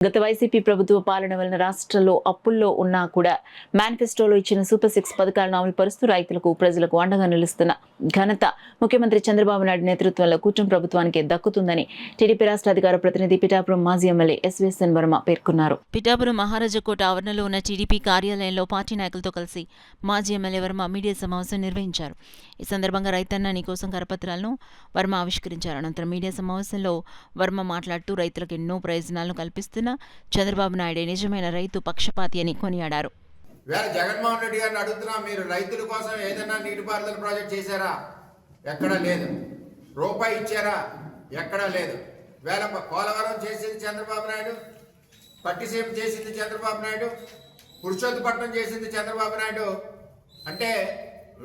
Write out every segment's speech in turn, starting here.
గత వైసీపీ ప్రభుత్వ పాలన వలన రాష్ట్రంలో అప్పుల్లో ఉన్నా కూడా మేనిఫెస్టోలో ఇచ్చిన సూపర్ 6 పథకాలను అమలు పరుస్తూ రైతులకు ప్రజలకు అండగా నిలుస్తున్న ఘనత ముఖ్యమంత్రి చంద్రబాబు నాయుడు నేతృత్వంలో కూటమి ప్రభుత్వానికి దక్కుతుందని టీడీపీ రాష్ట్ర అధికార ప్రతినిధి పిఠాపురం మాజీ ఎమ్మెల్యే ఎస్వీఎస్ఎన్ వర్మ పేర్కొన్నారు. పిఠాపురం మహారాజకోట ఆవరణలో ఉన్న టీడీపీ కార్యాలయంలో పార్టీ నాయకులతో కలిసి మాజీ ఎమ్మెల్యే వర్మ మీడియా సమావేశం నిర్వహించారు. ఈ సందర్భంగా రైతన్న నీకోసం కరపత్రాలను వర్మ ఆవిష్కరించారు. అనంతరం మీడియా సమావేశంలో వర్మ మాట్లాడుతూ రైతులకు ఎన్నో ప్రయోజనాలను కల్పిస్తున్న చంద్రబాబు నాయుడే నిజమైన రైతు పక్షపాతి అని కొనియాడారు. జగన్మోహన్ రెడ్డి గారిని అడుగుతున్నా, మీరు రైతుల కోసం ఏదైనా నీటిపారుదల ప్రాజెక్ట్ చేశారా? ఎక్కడా లేదు. రూపాయి ఇచ్చారా? ఎక్కడా లేదు. పోలవరం చేసింది చంద్రబాబు నాయుడు, పట్టిసీమ చేసింది చంద్రబాబు నాయుడు, పురుషోత్తపట్నం చేసింది చంద్రబాబు నాయుడు. అంటే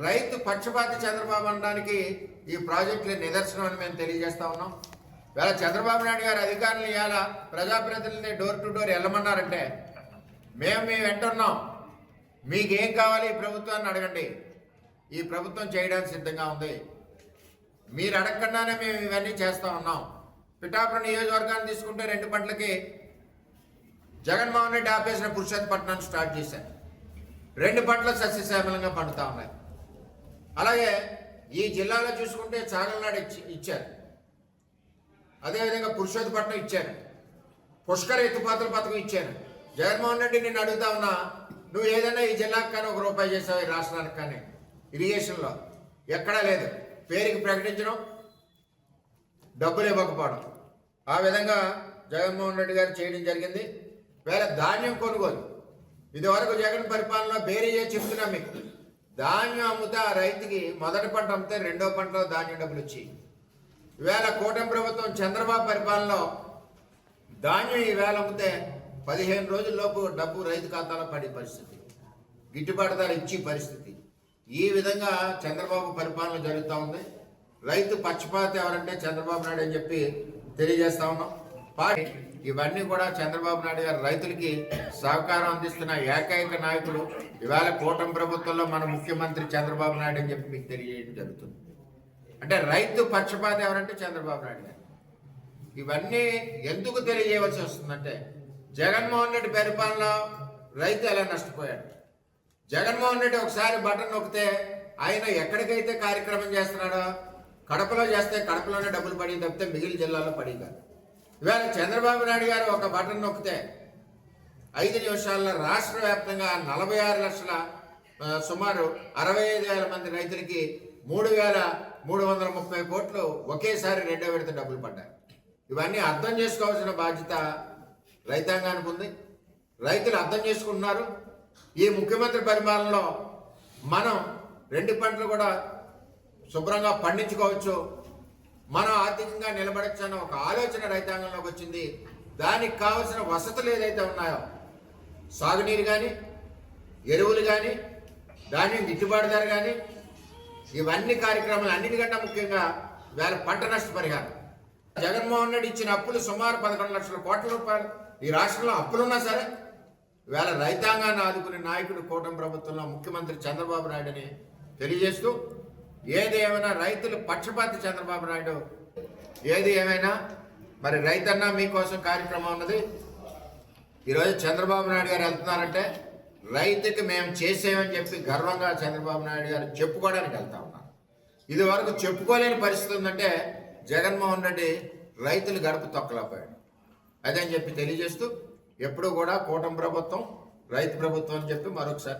రైతు పక్షపాతి చంద్రబాబు అనడానికి ఈ ప్రాజెక్టుల నిదర్శనం అని మేము తెలియజేస్తా ఉన్నాం. వేళ చంద్రబాబు నాయుడు గారు అధికారులు ఇవాళ ప్రజాప్రతినిధులని డోర్ టు డోర్ వెళ్ళమన్నారంటే మేము వెంటున్నాం. మీకేం కావాలి ఈ ప్రభుత్వాన్ని అడగండి, ఈ ప్రభుత్వం చేయడానికి సిద్ధంగా ఉంది. మీరు అడగకుండానే మేము ఇవన్నీ చేస్తూ ఉన్నాం. పిఠాపురం నియోజకవర్గాన్ని తీసుకుంటే 2 పంటలకి జగన్మోహన్ రెడ్డి ఆపేసిన పురుషోత్తపట్నాన్ని స్టార్ట్ చేశారు. 2 పంటలు సస్యశ్యామలంగా పండుతూ ఉన్నాయి. అలాగే ఈ జిల్లాలో చూసుకుంటే చాగల్నాడు ఇచ్చారు, అదేవిధంగా పురుషోత్తపట్నం ఇచ్చాను, పుష్కర ఎత్తుపాతల పథకం ఇచ్చాను. జగన్మోహన్ రెడ్డి నేను అడుగుతా ఉన్నా, నువ్వు ఏదైనా ఈ జిల్లాకు కానీ ₹1 చేసావు, ఈ రాష్ట్రానికి కానీ ఇరిగేషన్లో? ఎక్కడా లేదు. పేరుకి ప్రకటించడం, డబ్బులు ఇవ్వకపోవడం, ఆ విధంగా జగన్మోహన్ రెడ్డి గారు చేయడం జరిగింది. వేళ ధాన్యం కొనుగోలు, ఇదివరకు జగన్ పరిపాలనలో బేరీ చెప్తున్నా మీకు, ధాన్యం అమ్ముతే ఆ రైతుకి మొదటి పంట అమ్మితే 2వ పంటలో ధాన్యం డబ్బులు వచ్చి, ఈవేళ కూటమి ప్రభుత్వం చంద్రబాబు పరిపాలనలో ధాన్యం ఈవేళ అమ్మితే 15 రోజుల్లోపు డబ్బు రైతు ఖాతాలో పడే పరిస్థితి, గిట్టుబాటు ధర ఇచ్చే పరిస్థితి. ఈ విధంగా చంద్రబాబు పరిపాలన జరుగుతూ ఉంది. రైతు పక్షపాతి ఎవరంటే చంద్రబాబు నాయుడు అని చెప్పి తెలియజేస్తా ఉన్నాం. ఇవన్నీ కూడా చంద్రబాబు నాయుడు గారు రైతులకి సహకారం అందిస్తున్న ఏకైక నాయకుడు ఈవేళ కూటమి ప్రభుత్వంలో మన ముఖ్యమంత్రి చంద్రబాబు నాయుడు అని చెప్పి మీకు తెలియజేయడం జరుగుతుంది. అంటే రైతు పక్షపాతి ఎవరంటే చంద్రబాబు నాయుడు గారు. ఇవన్నీ ఎందుకు తెలియజేయవలసి వస్తుందంటే జగన్మోహన్ రెడ్డి పరిపాలనలో రైతు ఎలా నష్టపోయాడు. జగన్మోహన్ రెడ్డి ఒకసారి బటన్ నొక్కితే ఆయన ఎక్కడికైతే కార్యక్రమం చేస్తున్నాడో కడపలో చేస్తే కడపలోనే డబ్బులు పడి తప్పితే మిగిలిన జిల్లాలో పడి కాదు. ఇవాళ చంద్రబాబు నాయుడు గారు ఒక బటన్ నొక్కితే 5 నిమిషాల్లో రాష్ట్ర వ్యాప్తంగా 46 లక్షల సుమారు 65,000 మంది రైతులకి 3,330 కోట్లు ఒకేసారి 2వ విడత డబ్బులు పడ్డాయి. ఇవన్నీ అర్థం చేసుకోవాల్సిన బాధ్యత రైతాంగానికి ఉంది. రైతులు అర్థం చేసుకుంటున్నారు. ఈ ముఖ్యమంత్రి పరిపాలనలో మనం 2 పంటలు కూడా శుభ్రంగా పండించుకోవచ్చు, మనం ఆర్థికంగా నిలబడచ్చు అన్న ఒక ఆలోచన రైతాంగంలోకి వచ్చింది. దానికి కావాల్సిన వసతులు ఏదైతే ఉన్నాయో, సాగునీరు కానీ, ఎరువులు కానీ, ధాన్యం గిట్టుబాటు ధర కానీ, ఇవన్నీ కార్యక్రమాలు అన్నిటికంటే ముఖ్యంగా వేళ పంట నష్ట పరిహారం. జగన్మోహన్ రెడ్డి ఇచ్చిన అప్పులు సుమారు 11 లక్షల కోట్ల రూపాయలు. ఈ రాష్ట్రంలో అప్పులున్నా సరే వేళ రైతాంగాన్ని ఆదుకునే నాయకుడు కూటమి ప్రభుత్వంలో ముఖ్యమంత్రి చంద్రబాబు నాయుడుని తెలియజేస్తూ, ఏది ఏమైనా రైతులు పక్షపాతి చంద్రబాబు నాయుడు. ఏది ఏమైనా మరి రైతన్న మీకోసం కార్యక్రమం ఉన్నది. ఈరోజు చంద్రబాబు నాయుడు గారు వెళ్తున్నారంటే రైతుకి మేము చేసేమని చెప్పి గర్వంగా చంద్రబాబు నాయుడు గారు చెప్పుకోవడానికి వెళ్తా ఉన్నారు. ఇది వరకు చెప్పుకోలేని పరిస్థితి ఉందంటే జగన్మోహన్ రెడ్డి రైతులు గడప తొక్కలేకపోయాడు. అదని చెప్పి తెలియజేస్తూ, ఎప్పుడు కూడా కూటమి ప్రభుత్వం రైతు ప్రభుత్వం అని చెప్పి మరొకసారి